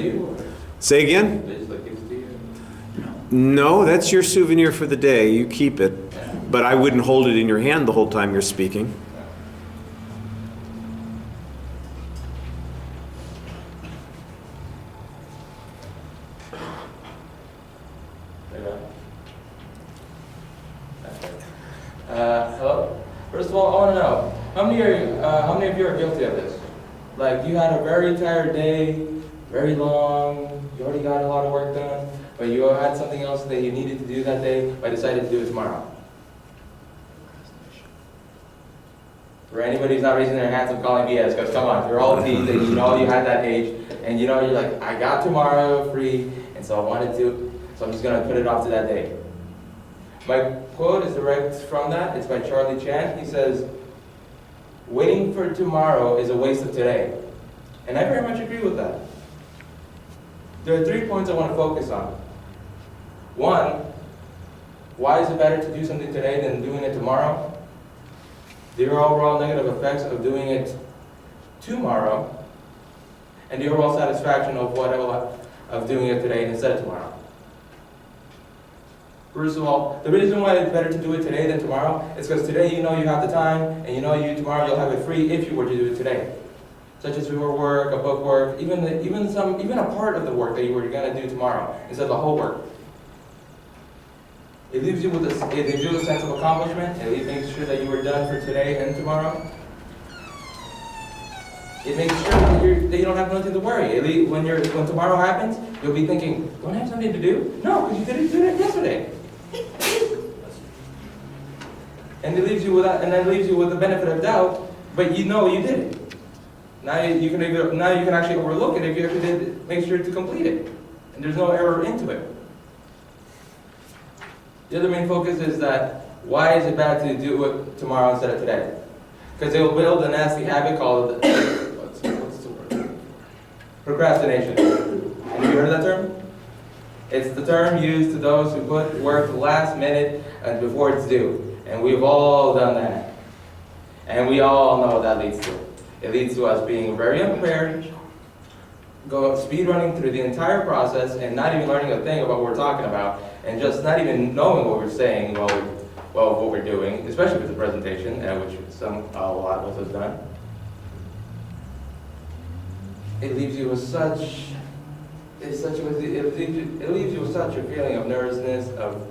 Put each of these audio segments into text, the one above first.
to you? Say again? They just like give it to you? No, that's your souvenir for the day. You keep it. But I wouldn't hold it in your hand the whole time you're speaking. Hello? First of all, I want to know, how many of you are guilty of this? Like, you had a very tired day, very long, you already got a lot of work done, but you had something else that you needed to do that day, but decided to do it tomorrow. For anybody who's not raising their hands, I'm calling BS, because come on, you're all teens and you know you had that age, and you know you're like, I got tomorrow free, and so I wanted to, so I'm just going to put it off to that day. My quote is direct from that. It's by Charlie Chan. He says, waiting for tomorrow is a waste of today. And I very much agree with that. There are 3 points I want to focus on. One, why is it better to do something today than doing it tomorrow? The overall negative effects of doing it tomorrow, and the overall satisfaction of doing it today instead of tomorrow. First of all, the reason why it's better to do it today than tomorrow is because today you know you have the time, and you know tomorrow you'll have it free if you were to do it today. Such as your work, a book work, even a part of the work that you were going to do tomorrow instead of the whole work. It leaves you with a sense of accomplishment. It makes sure that you were done for today and tomorrow. It makes sure that you don't have nothing to worry. When tomorrow happens, you'll be thinking, don't I have something to do? No, because you did it yesterday. And it leaves you with that, and then leaves you with the benefit of doubt, but you know you did it. Now you can actually overlook it if you actually did make sure to complete it, and there's no error into it. The other main focus is that why is it bad to do it tomorrow instead of today? Because it will build a nasty habit called what's the word? Procrastination. Have you heard of that term? It's the term used to those who put work last minute and before it's due. And we've all done that. And we all know what that leads to. It leads to us being very unprepared, speed running through the entire process and not even learning a thing about what we're talking about, and just not even knowing what we're saying what we're doing, especially with the presentation, which a lot of us have done. It leaves you with such a feeling of nervousness, of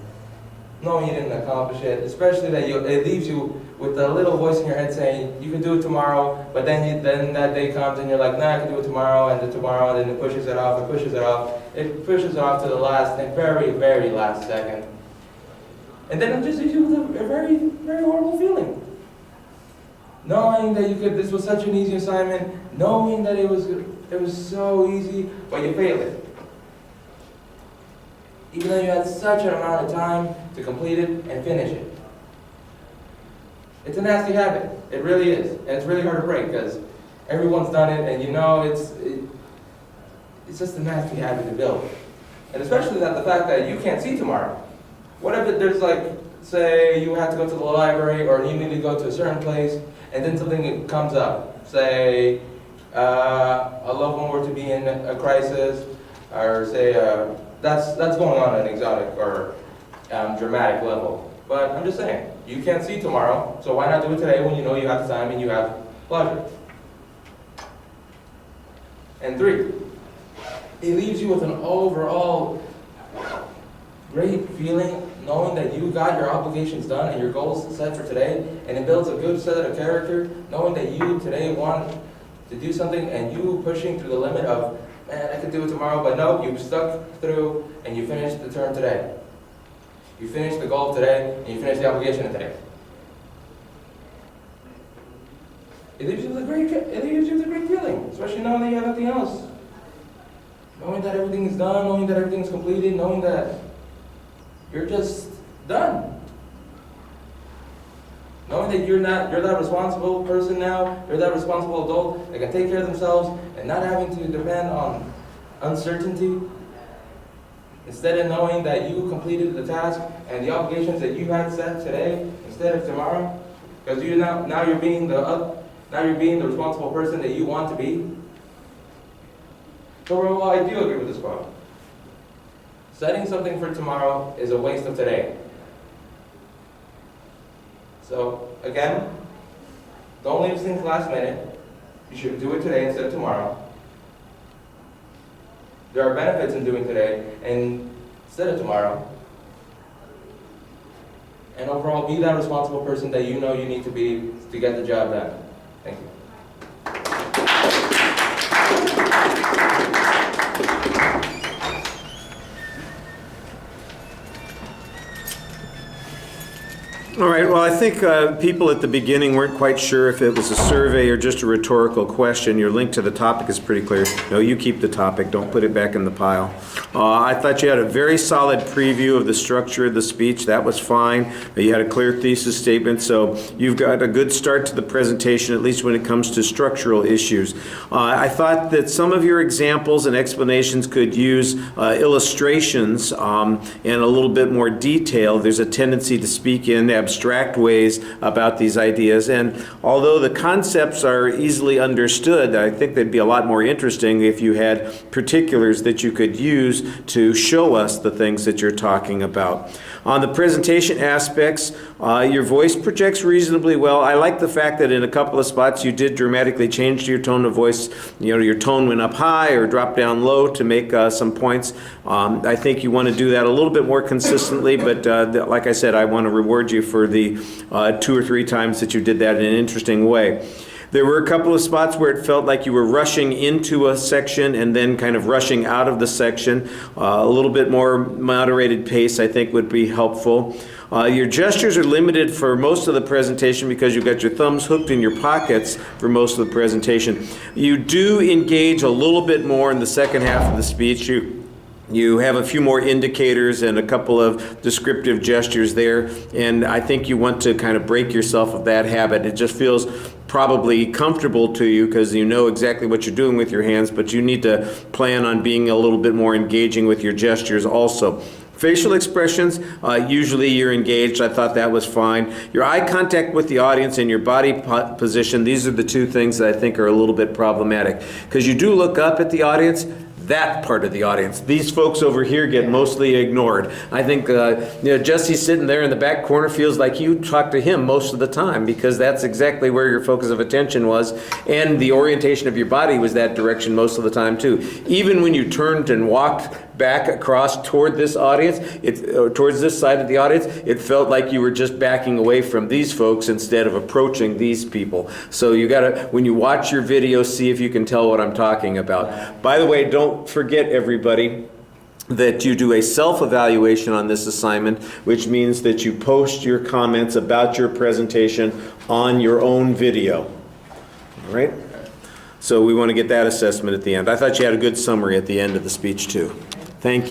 knowing you didn't accomplish it, especially that it leaves you with a little voice in your head saying you can do it tomorrow, but then that day comes and you're like, nah, I can do it tomorrow, and then it pushes it off, it pushes it off to the last and very, very last second. And then it just leaves you with a very, very horrible feeling. Knowing that this was such an easy assignment, knowing that it was so easy, but you failed it. Even though you had such an amount of time to complete it and finish it. It's a nasty habit. It really is. And it's really hard to break because everyone's done it, and you know it's just a nasty habit to build. And especially the fact that you can't see tomorrow. What if there's say you have to go to the library or you need to go to a certain place, and then something comes up. Say a loved one were to be in a crisis, or say that's going on at an exotic or dramatic level. But I'm just saying, you can't see tomorrow, so why not do it today when you know you have the time and you have pleasure? And 3, it leaves you with an overall great feeling knowing that you got your obligations done and your goals set for today, and it builds a good set of character, knowing that you today want to do something and you pushing through the limit of, man, I could do it tomorrow, but no, you stuck through and you finished the term today. You finished the goal today and you finished the obligation of today. It leaves you with a great feeling, especially knowing that you have nothing else. Knowing that everything is done, knowing that everything is completed, knowing that you're just done. Knowing that you're that responsible person now, you're that responsible adult that can take care of themselves and not having to depend on uncertainty. Instead of knowing that you completed the task and the obligations that you had set today instead of tomorrow, because now you're being the responsible person that you want to be. So well, I do agree with this quote. Setting something for tomorrow is a waste of today. So, again, don't leave things last minute. You should do it today instead of tomorrow. There are benefits in doing today and instead of tomorrow. And overall, be that responsible person that you know you need to be to get the job done. Thank you. All right, well, I think people at the beginning weren't quite sure if it was a survey or just a rhetorical question. Your link to the topic is pretty clear. No, you keep the topic. Don't put it back in the pile. I thought you had a very solid preview of the structure of the speech. That was fine. You had a clear thesis statement, so you've got a good start to the presentation, at least when it comes to structural issues. I thought that some of your examples and explanations could use illustrations and a little bit more detail. There's a tendency to speak in abstract ways about these ideas, and although the concepts are easily understood, I think they'd be a lot more interesting if you had particulars that you could use to show us the things that you're talking about. On the presentation aspects, your voice projects reasonably well. I like the fact that in a couple of spots you did dramatically change your tone of voice. You know, your tone went up high or dropped down low to make some points. I think you want to do that a little bit more consistently, but like I said, I want to reward you for the 2 or 3 times that you did that in an interesting way. There were a couple of spots where it felt like you were rushing into a section and then kind of rushing out of the section. A little bit more moderated pace, I think, would be helpful. Your gestures are limited for most of the presentation because you've got your thumbs hooked in your pockets for most of the presentation. You do engage a little bit more in the second half of the speech. You have a few more indicators and a couple of descriptive gestures there, and I think you want to kind of break yourself of that habit. It just feels probably comfortable to you because you know exactly what you're doing with your hands, but you need to plan on being a little bit more engaging with your gestures also. Facial expressions, usually you're engaged. I thought that was fine. Your eye contact with the audience and your body position, these are the 2 things that I think are a little bit problematic. Because you do look up at the audience, that part of the audience. These folks over here get mostly ignored. I think Jesse sitting there in the back corner feels like you talk to him most of the time because that's exactly where your focus of attention was, and the orientation of your body was that direction most of the time too. Even when you turned and walked back across toward this audience, towards this side of the audience, it felt like you were just backing away from these folks instead of approaching these people. So you gotta, when you watch your video, see if you can tell what I'm talking about. By the way, don't forget, everybody, that you do a self-evaluation on this assignment, which means that you post your comments about your presentation on your own video. All right? So we want to get that assessment at the end. I thought you had a good summary at the end of the speech too. Thank you.